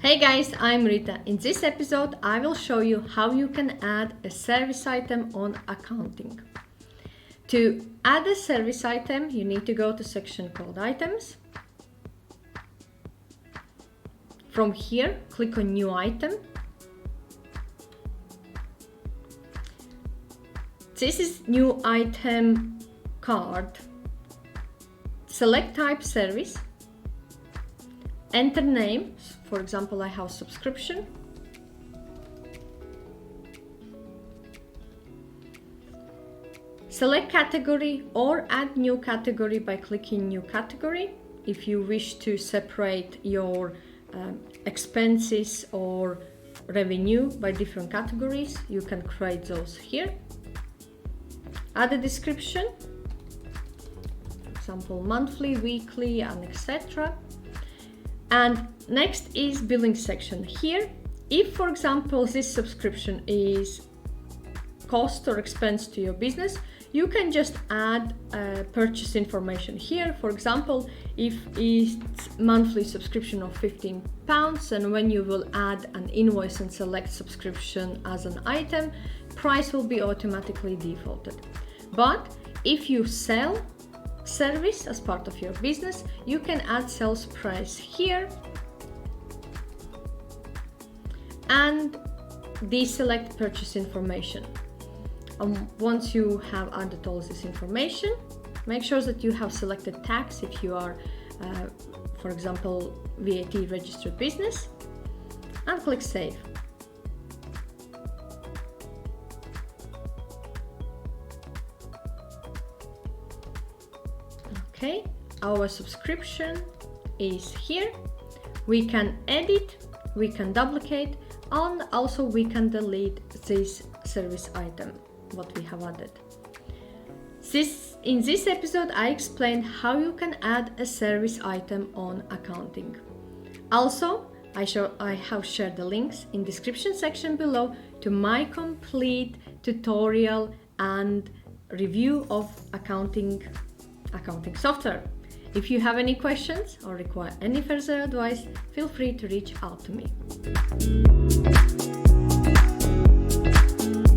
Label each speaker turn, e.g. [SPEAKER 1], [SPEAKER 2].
[SPEAKER 1] Hey guys, I'm Rita. In this episode, I will show you how you can add a service item on accounting. To add a service item, you need to go to section called Items. From here, click on New Item. This is New Item card. Select Type Service. Enter name. For example, I have subscription. Select category or add new category by clicking New Category. If you wish to separate your expenses or revenue by different categories, you can create those here. Add a description, for example, monthly, weekly, and etc. And next is billing section. Here, if for example this subscription is cost or expense to your business, you can just add purchase information here. For example, if it's monthly subscription of £15, and when you will add an invoice and select subscription as an item, price will be automatically defaulted. But if you sell service as part of your business, you can add sales price here and deselect purchase information. Once you have added all this information, make sure that you have selected tax if you are, for example, VAT registered business, and click Save. Okay, our subscription is here. We can edit, we can duplicate, and also we can delete this service item, what we have added. In this episode, I explained how you can add a service item on accounting. Also, I have shared the links in the description section below to my complete tutorial and review of accounting software. If you have any questions or require any further advice, feel free to reach out to me.